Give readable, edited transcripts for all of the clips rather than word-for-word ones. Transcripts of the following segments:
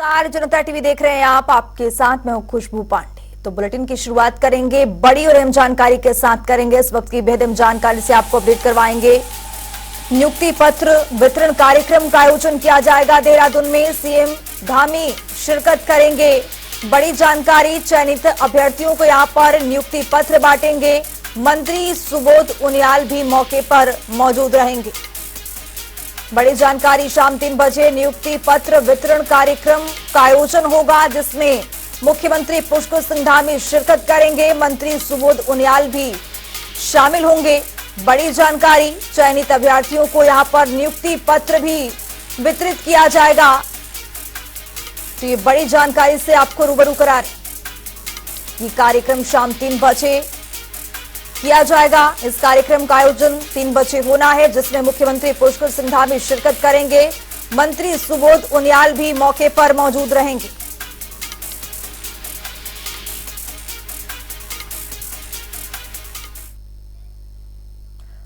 नमस्कार, जनता टीवी देख रहे हैं आप। आपके साथ मैं हूं खुशबू पांडे। तो बुलेटिन की शुरुआत करेंगे बड़ी और अहम जानकारी के साथ करेंगे। इस वक्त की बेहद अहम जानकारी से आपको अपडेट करवाएंगे। नियुक्ति पत्र वितरण कार्यक्रम का आयोजन किया जाएगा देहरादून में। सीएम धामी शिरकत करेंगे। बड़ी जानकारी, चयनित अभ्यर्थियों को यहां पर नियुक्ति पत्र बांटेंगे। मंत्री सुबोध उनियाल भी मौके पर मौजूद रहेंगे। बड़ी जानकारी, शाम 3 बजे नियुक्ति पत्र वितरण कार्यक्रम का आयोजन होगा, जिसमें मुख्यमंत्री पुष्कर सिंह धामी शिरकत करेंगे। मंत्री सुबोध उनियाल भी शामिल होंगे। बड़ी जानकारी, चयनित अभ्यर्थियों को यहां पर नियुक्ति पत्र भी वितरित किया जाएगा। तो ये बड़ी जानकारी से आपको रूबरू करा रहे। ये कार्यक्रम शाम 3 बजे किया जाएगा। इस कार्यक्रम का आयोजन 3 बजे होना है, जिसमें मुख्यमंत्री पुष्कर सिंह धामी शिरकत करेंगे। मंत्री सुबोध उनियाल भी मौके पर मौजूद रहेंगे।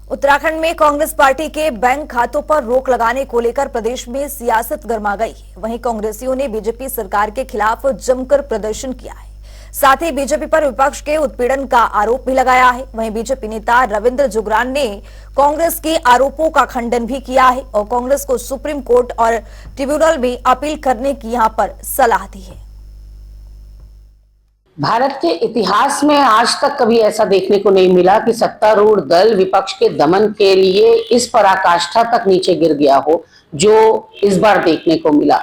उत्तराखंड में कांग्रेस पार्टी के बैंक खातों पर रोक लगाने को लेकर प्रदेश में सियासत गर्मा गई है। वहीं कांग्रेसियों ने बीजेपी सरकार के खिलाफ जमकर प्रदर्शन किया है। साथ ही बीजेपी पर विपक्ष के उत्पीड़न का आरोप भी लगाया है। वहीं बीजेपी नेता रविंद्र जुगरान ने कांग्रेस के आरोपों का खंडन भी किया है और कांग्रेस को सुप्रीम कोर्ट और ट्रिब्यूनल में अपील करने की यहां पर सलाह दी है। भारत के इतिहास में आज तक कभी ऐसा देखने को नहीं मिला कि सत्तारूढ़ दल विपक्ष के दमन के लिए इस पराकाष्ठा तक नीचे गिर गया हो, जो इस बार देखने को मिला।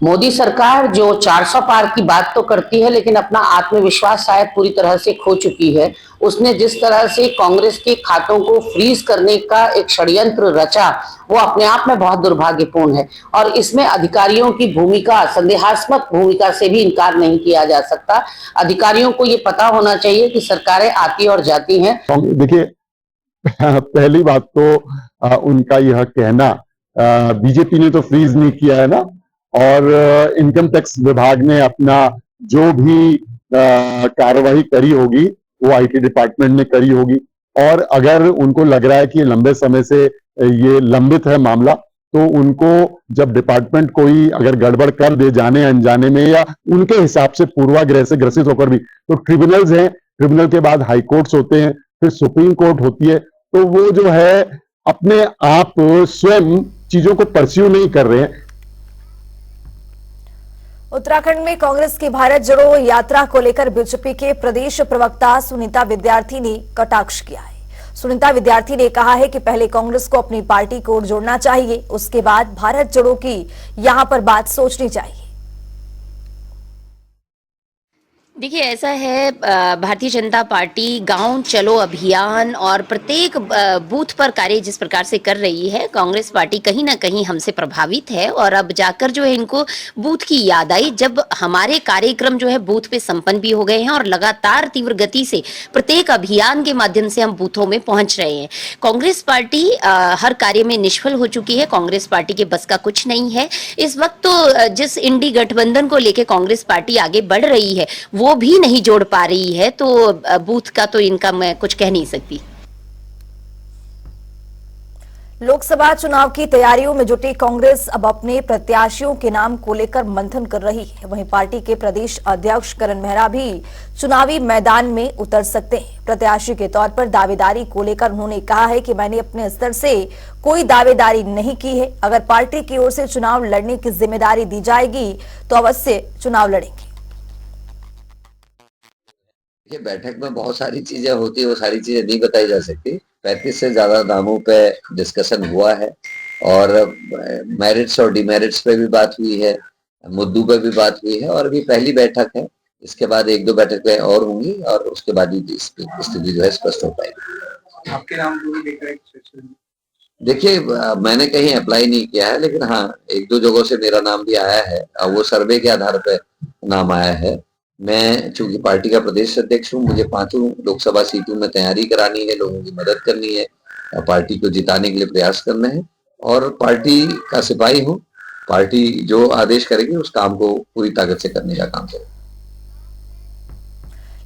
मोदी सरकार जो 400 पार की बात तो करती है, लेकिन अपना आत्मविश्वास शायद पूरी तरह से खो चुकी है। उसने जिस तरह से कांग्रेस के खातों को फ्रीज करने का एक षड्यंत्र रचा, वो अपने आप में बहुत दुर्भाग्यपूर्ण है और इसमें अधिकारियों की भूमिका, संदेहास्पद भूमिका से भी इनकार नहीं किया जा सकता। अधिकारियों को ये पता होना चाहिए कि सरकारें आती और जाती हैं। देखिए, पहली बात तो उनका यह कहना, बीजेपी ने तो फ्रीज नहीं किया है ना, और इनकम टैक्स विभाग ने अपना जो भी कार्रवाई करी होगी वो आईटी डिपार्टमेंट ने करी होगी। और अगर उनको लग रहा है कि लंबे समय से ये लंबित है मामला, तो उनको जब डिपार्टमेंट कोई अगर गड़बड़ कर दे जाने अनजाने में या उनके हिसाब से पूर्वाग्रह से ग्रसित होकर भी, तो ट्रिब्यूनल्स हैं, ट्रिब्यूनल के बाद हाई कोर्ट्स होते हैं, फिर सुप्रीम कोर्ट होती है। तो वो जो है अपने आप स्वयं चीजों को परस्यू नहीं कर रहे हैं। उत्तराखंड में कांग्रेस की भारत जोड़ो यात्रा को लेकर बीजेपी के प्रदेश प्रवक्ता सुनीता विद्यार्थी ने कटाक्ष किया है। सुनीता विद्यार्थी ने कहा है कि पहले कांग्रेस को अपनी पार्टी को जोड़ना चाहिए, उसके बाद भारत जोड़ो की यहां पर बात सोचनी चाहिए। देखिए, ऐसा है, भारतीय जनता पार्टी गांव चलो अभियान और प्रत्येक बूथ पर कार्य जिस प्रकार से कर रही है, कांग्रेस पार्टी कहीं ना कहीं हमसे प्रभावित है। और अब जाकर जो है इनको बूथ की याद आई, जब हमारे कार्यक्रम जो है बूथ पे संपन्न भी हो गए हैं और लगातार तीव्र गति से प्रत्येक अभियान के माध्यम से हम बूथों में पहुंच रहे हैं। कांग्रेस पार्टी हर कार्य में निष्फल हो चुकी है। कांग्रेस पार्टी के बस का कुछ नहीं है इस वक्त। तो जिस इंडी गठबंधन को लेकर कांग्रेस पार्टी आगे बढ़ रही है, वो भी नहीं जोड़ पा रही है। तो बूथ का तो इनका मैं कुछ कह नहीं सकती। लोकसभा चुनाव की तैयारियों में जुटी कांग्रेस अब अपने प्रत्याशियों के नाम को लेकर मंथन कर रही है। वहीं पार्टी के प्रदेश अध्यक्ष करण मेहरा भी चुनावी मैदान में उतर सकते हैं। प्रत्याशी के तौर पर दावेदारी को लेकर उन्होंने कहा है कि मैंने अपने स्तर से कोई दावेदारी नहीं की है। अगर पार्टी की ओर से चुनाव लड़ने की जिम्मेदारी दी जाएगी तो अवश्य चुनाव लड़ेंगे। बैठक में बहुत सारी चीजें होती है, वो सारी चीजें नहीं बताई जा सकती। 35 से ज्यादा नामों पे डिस्कशन हुआ है और मेरिट्स और डिमेरिट्स पे भी बात हुई है, मुद्दों पे भी बात हुई है और अभी पहली बैठक है। इसके बाद 1-2 बैठकें और होंगी और उसके बाद ही स्थिति जो है स्पष्ट हो पाएगी। आपके नाम को भी देख रहे हैं? देखिए, मैंने कहीं अप्लाई नहीं किया है, लेकिन हाँ 1-2 जगहों से मेरा नाम भी आया है। वो सर्वे के आधार पर नाम आया है। मैं चूंकि पार्टी का प्रदेश अध्यक्ष हूँ, मुझे 5 लोकसभा सीटों में तैयारी करानी है, लोगों की मदद करनी है, पार्टी को जिताने के लिए प्रयास करना है और पार्टी का सिपाही हूँ। पार्टी जो आदेश करेगी उस काम को पूरी ताकत से करने का काम करेगी।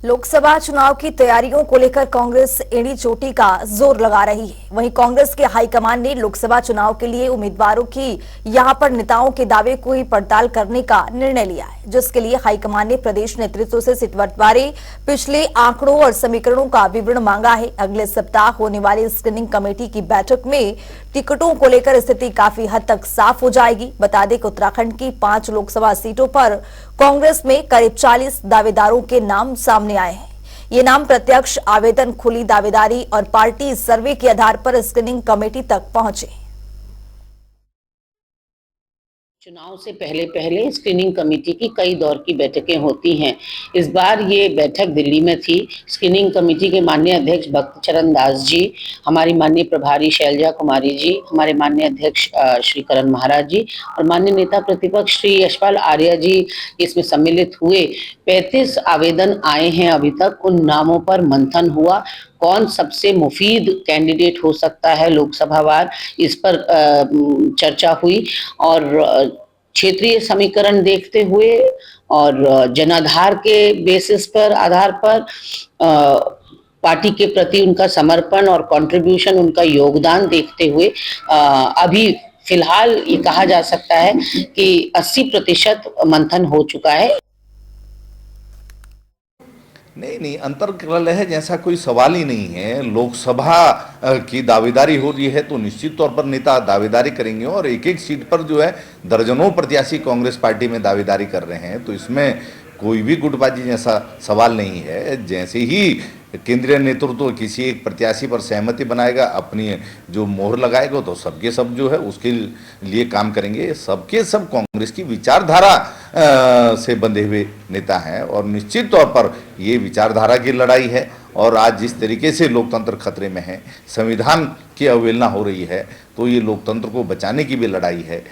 लोकसभा चुनाव की तैयारियों को लेकर कांग्रेस एड़ी चोटी का जोर लगा रही है। वहीं कांग्रेस के हाईकमान ने लोकसभा चुनाव के लिए उम्मीदवारों की यहां पर नेताओं के दावे को ही पड़ताल करने का निर्णय लिया है, जिसके लिए हाईकमान ने प्रदेश नेतृत्व से सिटवटवारे पिछले आंकड़ों और समीकरणों का विवरण मांगा है। अगले सप्ताह होने वाली स्क्रीनिंग कमेटी की बैठक में टिकटों को लेकर स्थिति काफी हद तक साफ हो जाएगी। बता दें कि उत्तराखंड की 5 लोकसभा सीटों पर कांग्रेस में करीब 40 दावेदारों के नाम सामने आए हैं। ये नाम प्रत्यक्ष आवेदन, खुली दावेदारी और पार्टी सर्वे के आधार पर स्क्रीनिंग कमेटी तक पहुंचे। चुनाव से पहले स्क्रीनिंग कमेटी की कई दौर की बैठकें होती हैं। इस बार ये बैठक दिल्ली में थी। स्क्रीनिंग कमेटी के माननीय अध्यक्ष भक्त चरण दास जी, हमारी माननीय प्रभारी शैलजा कुमारी जी, हमारे माननीय अध्यक्ष श्री करण महाराज जी और माननीय नेता प्रतिपक्ष श्री यशपाल आर्य जी इसमें सम्मिलित हुए। 35 आवेदन आए हैं अभी तक। उन नामों पर मंथन हुआ। कौन सबसे मुफीद कैंडिडेट हो सकता है लोकसभावार, इस पर चर्चा हुई और क्षेत्रीय समीकरण देखते हुए और जनाधार के बेसिस पर आधार पर पार्टी के प्रति उनका समर्पण और कंट्रीब्यूशन, उनका योगदान देखते हुए अभी फिलहाल ये कहा जा सकता है कि 80% मंथन हो चुका है। नहीं, अंतर्कलह जैसा कोई सवाल ही नहीं है। लोकसभा की दावेदारी हो रही है तो निश्चित तौर पर नेता दावेदारी करेंगे और एक एक सीट पर जो है दर्जनों प्रत्याशी कांग्रेस पार्टी में दावेदारी कर रहे हैं, तो इसमें कोई भी गुटबाजी जैसा सवाल नहीं है। जैसे ही केंद्रीय नेतृत्व किसी एक प्रत्याशी पर सहमति बनाएगा, अपनी जो मोहर लगाएगा, तो सबके सब जो है उसके लिए काम करेंगे। सबके सब कांग्रेस की विचारधारा से बंधे हुए नेता हैं और निश्चित तौर पर ये विचारधारा की लड़ाई है। और आज जिस तरीके से लोकतंत्र खतरे में है, संविधान की अवहेलना हो रही है, तो ये लोकतंत्र को बचाने की भी लड़ाई है।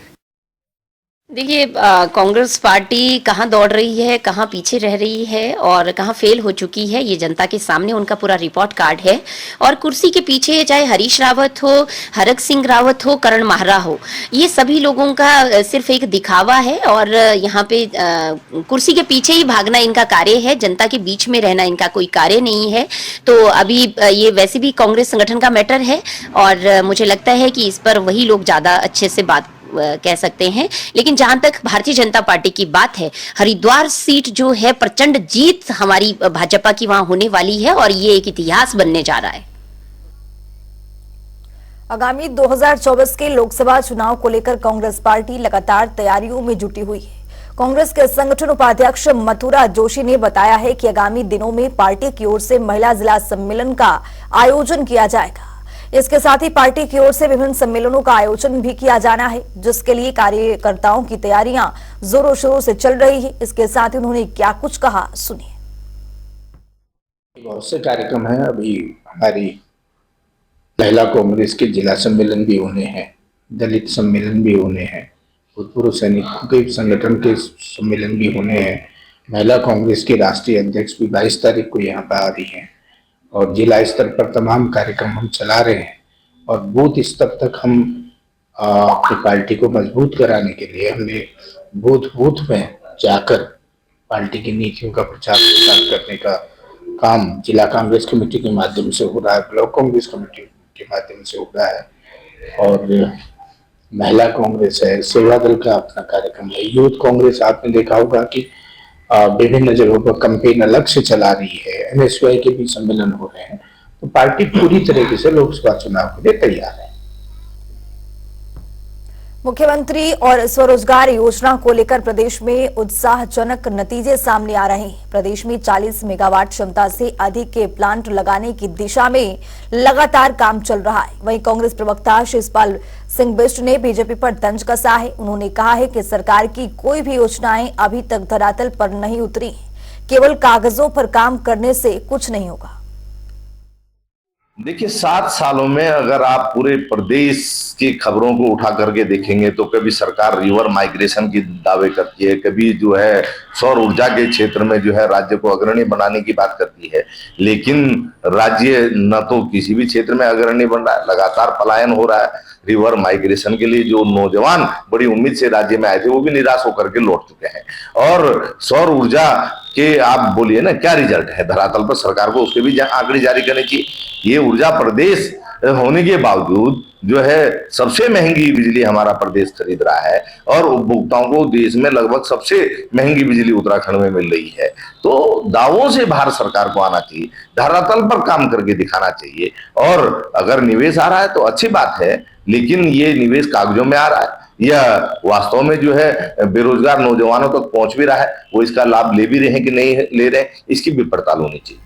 देखिए, कांग्रेस पार्टी कहाँ दौड़ रही है, कहाँ पीछे रह रही है और कहाँ फेल हो चुकी है, ये जनता के सामने उनका पूरा रिपोर्ट कार्ड है। और कुर्सी के पीछे चाहे हरीश रावत हो, हरक सिंह रावत हो, करण माहरा हो, ये सभी लोगों का सिर्फ एक दिखावा है और यहाँ पे कुर्सी के पीछे ही भागना इनका कार्य है, जनता के बीच में रहना इनका कोई कार्य नहीं है। तो अभी ये वैसे भी कांग्रेस संगठन का मैटर है और मुझे लगता है कि इस पर वही लोग ज्यादा अच्छे से बात कह सकते हैं। लेकिन जहां तक भारतीय जनता पार्टी की बात है, हरिद्वार सीट जो है प्रचंड जीत हमारी भाजपा की वहां होने वाली है और ये एक इतिहास बनने जा रहा है। आगामी 2024 के लोकसभा चुनाव को लेकर कांग्रेस पार्टी लगातार तैयारियों में जुटी हुई है। कांग्रेस के संगठन उपाध्यक्ष मथुरा जोशी ने बताया है कि आगामी दिनों में पार्टी की ओर से महिला जिला सम्मेलन का आयोजन किया जाएगा। इसके साथ ही पार्टी की ओर से विभिन्न सम्मेलनों का आयोजन भी किया जाना है, जिसके लिए कार्यकर्ताओं की तैयारियां जोरों शोरों से चल रही है। इसके साथ ही उन्होंने क्या कुछ कहा, सुनिए। बहुत से कार्यक्रम हैं। अभी हमारी महिला कांग्रेस के जिला सम्मेलन भी होने हैं, दलित सम्मेलन भी होने हैं, भूतपूर्व सैनिकों के संगठन के सम्मेलन भी होने हैं। महिला कांग्रेस की राष्ट्रीय अध्यक्ष भी 22 तारीख को यहाँ पर आ रही हैं और जिला स्तर पर तमाम कार्यक्रम हम चला रहे हैं और बूथ स्तर तक हम अपनी पार्टी को मजबूत कराने के लिए हमने बूथ में जाकर पार्टी की नीतियों का प्रचार प्रसार करने का काम जिला कांग्रेस कमेटी के माध्यम से हो रहा है, ब्लॉक कांग्रेस कमेटी के माध्यम से हो रहा है। और महिला कांग्रेस है, सेवा दल का अपना कार्यक्रम है, यूथ कांग्रेस आपने देखा होगा कि विभिन्न जगहों पर कैंपेन अलग से चला रही है, एनएसयूआई के भी सम्मेलन हो रहे हैं। तो पार्टी पूरी तरीके से लोकसभा चुनाव के लिए तैयार है। मुख्यमंत्री और स्वरोजगार योजना को लेकर प्रदेश में उत्साहजनक नतीजे सामने आ रहे हैं। प्रदेश में 40 मेगावाट क्षमता से अधिक के प्लांट लगाने की दिशा में लगातार काम चल रहा है। वहीं कांग्रेस प्रवक्ता शिवपाल सिंह बिष्ट ने बीजेपी पर तंज कसा है। उन्होंने कहा है कि सरकार की कोई भी योजनाएं अभी तक धरातल पर नहीं उतरी हैं, केवल कागजों पर काम करने से कुछ नहीं होगा। देखिए, 7 सालों में अगर आप पूरे प्रदेश की खबरों को उठा करके देखेंगे तो कभी सरकार रिवर माइग्रेशन की दावे करती है, कभी जो है सौर ऊर्जा के क्षेत्र में जो है राज्य को अग्रणी बनाने की बात करती है, लेकिन राज्य न तो किसी भी क्षेत्र में अग्रणी बन रहा है, लगातार पलायन हो रहा है। रिवर माइग्रेशन के लिए जो नौजवान बड़ी उम्मीद से राज्य में आए थे वो भी निराश होकर के लौट चुके हैं। और सौर ऊर्जा के आप बोलिए ना क्या रिजल्ट है धरातल पर, सरकार को उसके भी आंकड़े जारी करने चाहिए। ये ऊर्जा प्रदेश होने के बावजूद जो है सबसे महंगी बिजली हमारा प्रदेश खरीद रहा है और उपभोक्ताओं को देश में लगभग सबसे महंगी बिजली उत्तराखंड में मिल रही है। तो दावों से भारत सरकार को आना चाहिए, धरातल पर काम करके दिखाना चाहिए। और अगर निवेश आ रहा है तो अच्छी बात है, लेकिन ये निवेश कागजों में आ रहा है या वास्तव में जो है बेरोजगार नौजवानों तक पहुंच भी रहा है, वो इसका लाभ ले भी रहे हैं कि नहीं ले रहे हैं, इसकी भी पड़ताल होनी चाहिए।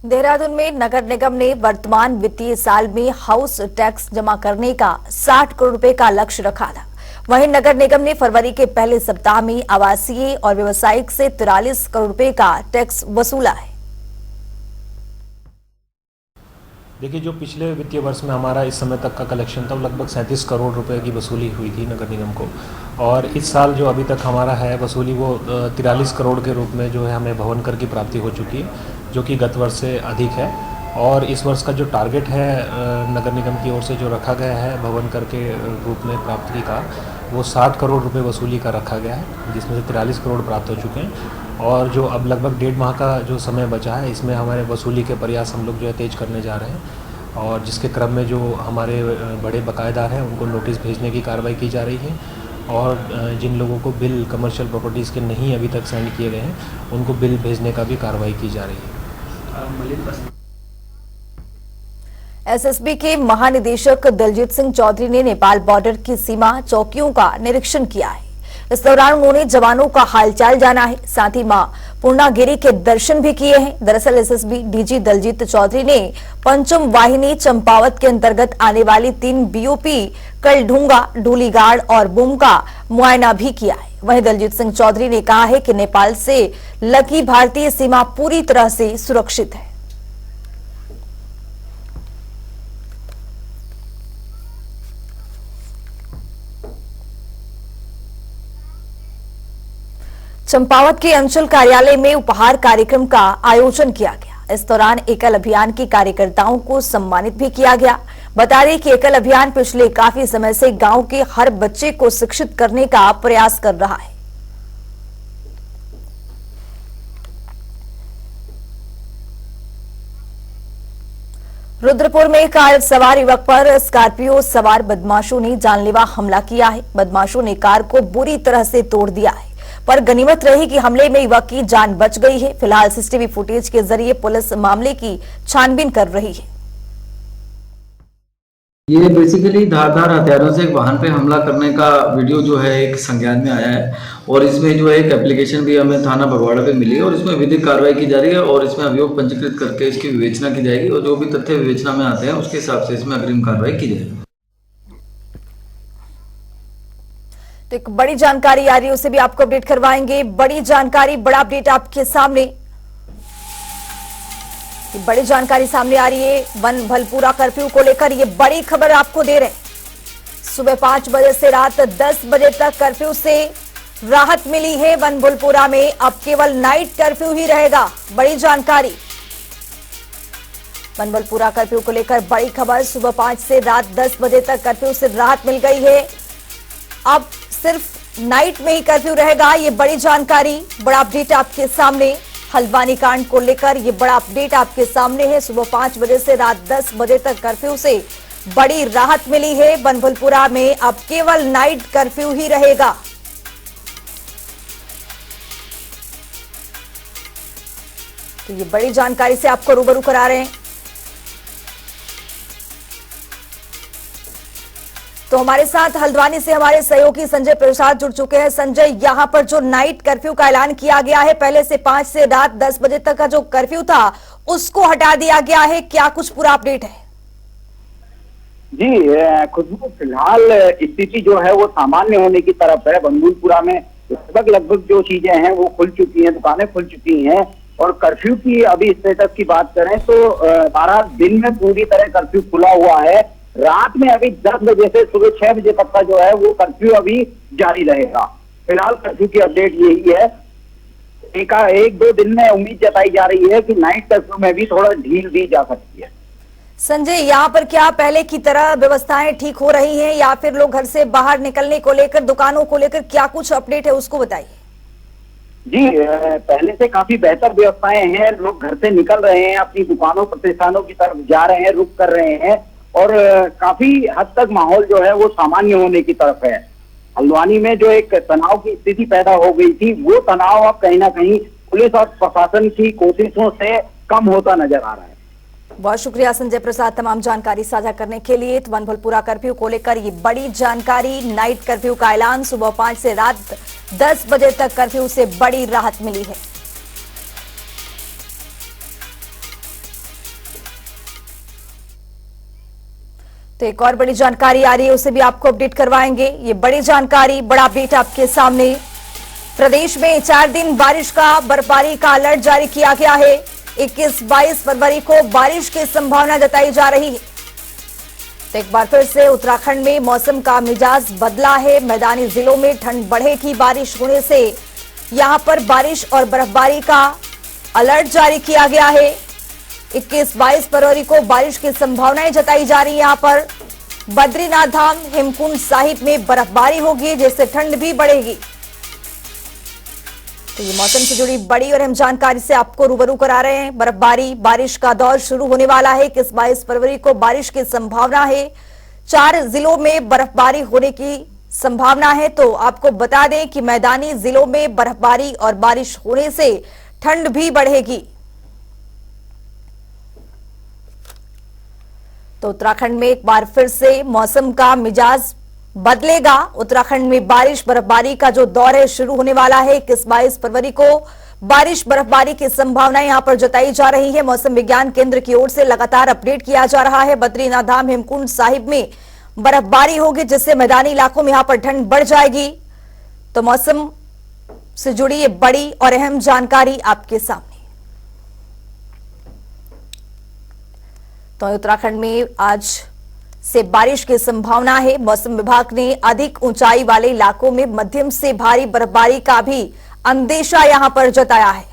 देहरादून में नगर निगम ने वर्तमान वित्तीय साल में हाउस टैक्स जमा करने का 60 करोड़ रुपए का लक्ष्य रखा था। वहीं नगर निगम ने फरवरी के पहले सप्ताह में आवासीय और व्यवसायिक से 43 करोड़ रुपए का टैक्स वसूला है। देखिए, जो पिछले वित्तीय वर्ष में हमारा इस समय तक का कलेक्शन था वो लगभग 37 करोड़ रुपए की वसूली हुई थी नगर निगम को, और इस साल जो अभी तक हमारा है वसूली वो 43 करोड़ के रूप में जो है हमें भवन कर की प्राप्ति हो चुकी है, जो कि गत वर्ष से अधिक है। और इस वर्ष का जो टारगेट है नगर निगम की ओर से जो रखा गया है भवन कर के रूप में प्राप्ति का, वो 60 करोड़ रुपए वसूली का रखा गया है, जिसमें से 43 करोड़ प्राप्त हो चुके हैं। और जो अब लगभग 1.5 माह का जो समय बचा है, इसमें हमारे वसूली के प्रयास हम लोग जो है तेज करने जा रहे हैं, और जिसके क्रम में जो हमारे बड़े बकायेदार हैं उनको नोटिस भेजने की कार्रवाई की जा रही है, और जिन लोगों को बिल कमर्शियल प्रॉपर्टीज़ के नहीं अभी तक सेंड किए गए हैं उनको बिल भेजने का भी कार्रवाई की जा रही है। एसएसबी के महानिदेशक दलजीत सिंह चौधरी ने नेपाल बॉर्डर की सीमा चौकियों का निरीक्षण किया है। इस दौरान उन्होंने जवानों का हालचाल जाना है, साथ ही मां पूर्णागिरी के दर्शन भी किए हैं। दरअसल एसएसबी डीजी दलजीत चौधरी ने पंचम वाहिनी चंपावत के अंतर्गत आने वाली 3 बीओपी कलढूंगा, डूलीगाड़ और बुम का मुआयना भी किया है। वहीं दलजीत सिंह चौधरी ने कहा है कि नेपाल से लगी भारतीय सीमा पूरी तरह से सुरक्षित है। चंपावत के अंचल कार्यालय में उपहार कार्यक्रम का आयोजन किया गया। इस दौरान एकल अभियान के कार्यकर्ताओं को सम्मानित भी किया गया। बता दें कि एकल अभियान पिछले काफी समय से गांव के हर बच्चे को शिक्षित करने का प्रयास कर रहा है। रुद्रपुर में कार सवार युवक पर स्कॉर्पियो सवार बदमाशों ने जानलेवा हमला किया है। बदमाशों ने कार को बुरी तरह से तोड़ दिया है, पर गनीमत रही कि हमले में युवक की जान बच गई है। फिलहाल सीसीटीवी फुटेज के जरिए पुलिस मामले की छानबीन कर रही है। ये बेसिकली धारदार हथियारों से एक वाहन पे हमला करने का वीडियो जो है एक संज्ञान में आया है, और इसमें जो है एक एप्लीकेशन भी हमें थाना बगवाड़ा पे मिली है, और इसमें विधिक कार्रवाई की जा रही है, और इसमें अभियोग पंजीकृत करके इसकी विवेचना की जाएगी, और जो भी तथ्य विवेचना में आते हैं उसके हिसाब से इसमें अग्रिम कार्रवाई की जाएगी। तो एक बड़ी जानकारी आ रही है, उसे भी आपको अपडेट करवाएंगे। बड़ी जानकारी, बड़ा अपडेट आपके सामने। बड़ी जानकारी सामने आ रही है वन भलपुरा कर्फ्यू को लेकर, ये बड़ी खबर आपको दे रहे हैं। सुबह 5 बजे से रात 10 बजे तक कर्फ्यू से राहत मिली है। वन भलपुरा में अब केवल नाइट कर्फ्यू ही रहेगा। बड़ी जानकारी, वन भलपुरा कर्फ्यू को लेकर बड़ी खबर। सुबह 5 से रात 10 बजे तक कर्फ्यू से राहत मिल गई है। अब सिर्फ नाइट में ही कर्फ्यू रहेगा। ये बड़ी जानकारी, बड़ा अपडेट आपके सामने। हल्द्वानी कांड को लेकर ये बड़ा अपडेट आपके सामने है। सुबह 5 बजे से रात 10 बजे तक कर्फ्यू से बड़ी राहत मिली है। वन भलपुरा में अब केवल नाइट कर्फ्यू ही रहेगा। तो ये बड़ी जानकारी से आपको रूबरू करा रहे हैं। तो हमारे साथ हल्द्वानी से हमारे सहयोगी संजय प्रसाद जुड़ चुके हैं। संजय, यहां पर जो नाइट कर्फ्यू का ऐलान किया गया है, पहले से 5 से रात 10 बजे तक का जो कर्फ्यू था उसको हटा दिया गया है, क्या कुछ पूरा अपडेट है? जी खुशबू, फिलहाल स्थिति जो है वो सामान्य होने की तरफ है। बंदूलपुरा में लगभग जो चीजें हैं वो खुल चुकी हैं, दुकानें खुल चुकी हैं, और कर्फ्यू की अभी स्टेटस की बात करें तो 12 दिन में पूरी तरह कर्फ्यू खुला हुआ है। रात में अभी 10 बजे से सुबह 6 बजे तक का जो है वो कर्फ्यू अभी जारी रहेगा। फिलहाल कर्फ्यू की अपडेट यही है। एक दो दिन में उम्मीद जताई जा रही है कि नाइट कर्फ्यू में भी थोड़ा ढील दी जा सकती है। संजय, यहाँ पर क्या पहले की तरह व्यवस्थाएं ठीक हो रही हैं या फिर लोग घर से बाहर निकलने को लेकर, दुकानों को लेकर क्या कुछ अपडेट है उसको बताइए। जी, पहले से काफी बेहतर व्यवस्थाएं हैं। लोग घर से निकल रहे हैं, अपनी दुकानों प्रतिष्ठानों की तरफ जा रहे हैं, रुक कर रहे हैं और काफी हद तक माहौल जो है वो सामान्य होने की तरफ है। हल्द्वानी में जो एक तनाव की स्थिति पैदा हो गई थी, वो तनाव अब कहीं ना कहीं पुलिस और प्रशासन की कोशिशों से कम होता नजर आ रहा है। बहुत शुक्रिया संजय प्रसाद तमाम जानकारी साझा करने के लिए। तो वनभलपुरा कर्फ्यू को लेकर ये बड़ी जानकारी, नाइट कर्फ्यू का ऐलान, सुबह 5 से रात 10 बजे तक कर्फ्यू से बड़ी राहत मिली है। तो एक और बड़ी जानकारी आ रही है, उसे भी आपको अपडेट करवाएंगे। ये बड़ी जानकारी, बड़ा अपडेट आपके सामने। प्रदेश में 4 दिन बारिश का, बर्फबारी का अलर्ट जारी किया गया है। 21-22 फरवरी को बारिश की संभावना जताई जा रही है। तो एक बार फिर से उत्तराखंड में मौसम का मिजाज बदला है। मैदानी जिलों में ठंड बढ़ेगी। बारिश होने से यहां पर बारिश और बर्फबारी का अलर्ट जारी किया गया है। 21-22 फरवरी को बारिश की संभावनाएं जताई जा रही है। यहां पर बद्रीनाथ धाम, हेमकुंड साहिब में बर्फबारी होगी, जिससे ठंड भी बढ़ेगी। तो ये मौसम से जुड़ी बड़ी और अहम जानकारी से आपको रूबरू करा रहे हैं। बर्फबारी, बारिश का दौर शुरू होने वाला है। 21-22 फरवरी को बारिश की संभावना है। 4 जिलों में बर्फबारी होने की संभावना है। तो आपको बता दें कि मैदानी जिलों में बर्फबारी और बारिश होने से ठंड भी बढ़ेगी। तो उत्तराखंड में एक बार फिर से मौसम का मिजाज बदलेगा। उत्तराखंड में बारिश बर्फबारी का जो दौर है शुरू होने वाला है। 21-22 फरवरी को बारिश बर्फबारी की संभावना यहां पर जताई जा रही है। मौसम विज्ञान केंद्र की ओर से लगातार अपडेट किया जा रहा है। बद्रीनाथ धाम, हेमकुंड साहिब में बर्फबारी होगी, जिससे मैदानी इलाकों में यहां पर ठंड बढ़ जाएगी। तो मौसम से जुड़ी ये बड़ी और अहम जानकारी आपके सामने। तो उत्तराखंड में आज से बारिश की संभावना है। मौसम विभाग ने अधिक ऊंचाई वाले इलाकों में मध्यम से भारी बर्फबारी का भी अंदेशा यहां पर जताया है।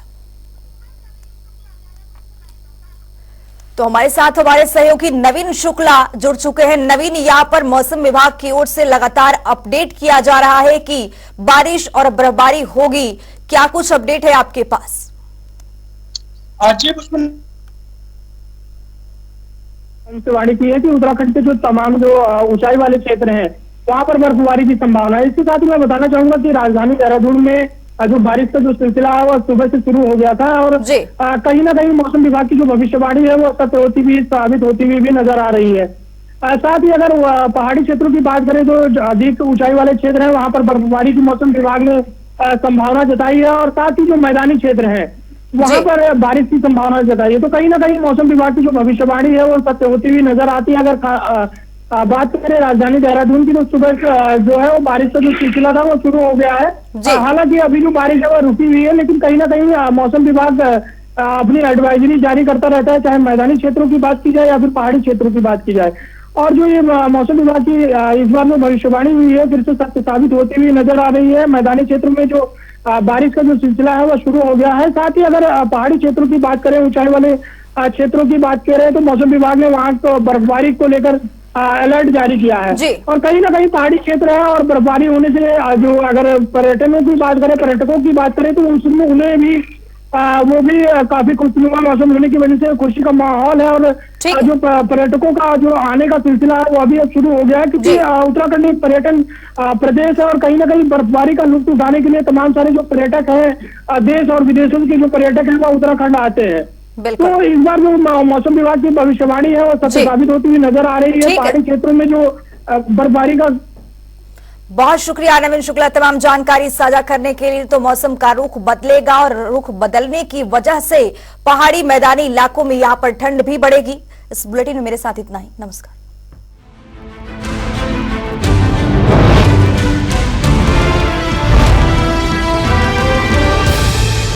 तो हमारे साथ हमारे सहयोगी नवीन शुक्ला जुड़ चुके हैं। नवीन, यहां पर मौसम विभाग की ओर से लगातार अपडेट किया जा रहा है कि बारिश और बर्फबारी होगी, क्या कुछ अपडेट है आपके पास? भविष्यवाणी की है कि उत्तराखंड के जो तमाम जो ऊंचाई वाले क्षेत्र हैं वहां पर बर्फबारी की संभावना है। इसके साथ ही मैं बताना चाहूंगा कि राजधानी देहरादून में जो बारिश का जो सिलसिला है वो सुबह से शुरू हो गया था और कहीं ना कहीं मौसम विभाग की जो भविष्यवाणी है वो सत्य होती हुई, साबित होती हुई भी नजर आ रही है। साथ ही अगर पहाड़ी क्षेत्रों की बात करें तो अधिक ऊंचाई वाले क्षेत्र है वहां पर बर्फबारी की मौसम विभाग ने संभावना जताई है और साथ ही जो मैदानी क्षेत्र है वहां पर बारिश की संभावना जताई है। तो कहीं ना कहीं मौसम विभाग की जो भविष्यवाणी है वो सत्य होती हुई नजर आती है। अगर बात करें राजधानी देहरादून की तो सुबह जो है वो बारिश का जो सिलसिला था वो शुरू हो गया है। हालांकि अभी जो बारिश है वो रुकी हुई है, लेकिन कहीं ना कहीं मौसम विभाग अपनी एडवाइजरी जारी करता रहता है, चाहे मैदानी क्षेत्रों की बात की जाए या फिर पहाड़ी क्षेत्रों की बात की जाए। और जो ये मौसम विभाग की इस बार में भविष्यवाणी हुई है फिर से सत्य साबित होती हुई नजर आ रही है। मैदानी क्षेत्र में जो बारिश का जो सिलसिला है वो शुरू हो गया है। साथ ही अगर पहाड़ी क्षेत्रों की बात करें, ऊंचाई वाले क्षेत्रों की बात करें तो मौसम विभाग ने वहां को बर्फबारी को लेकर अलर्ट जारी किया है। और कहीं ना कहीं पहाड़ी क्षेत्र है और बर्फबारी होने से जो अगर पर्यटकों की बात करें तो उसमें उन्हें भी वो भी काफी खुशनुमा मौसम होने की वजह से खुशी का माहौल है और जो पर्यटकों का जो आने का सिलसिला है वो अभी अब शुरू हो गया है, क्योंकि उत्तराखंड एक पर्यटन प्रदेश है और कहीं ना कहीं बर्फबारी का लुत्फ उठाने के लिए तमाम सारे जो पर्यटक हैं देश और विदेशों के जो पर्यटक हैं वो उत्तराखंड आते हैं। तो इस बार जो मौसम विभाग की भविष्यवाणी है वो सत्य साबित होती हुई नजर आ रही है। पहाड़ी क्षेत्रों में जो बर्फबारी का बहुत शुक्रिया नवीन शुक्ला तमाम जानकारी साझा करने के लिए। तो मौसम का रुख बदलेगा और रुख बदलने की वजह से पहाड़ी मैदानी इलाकों में यहां पर ठंड भी बढ़ेगी। इस बुलेटिन में मेरे साथ इतना ही। नमस्कार।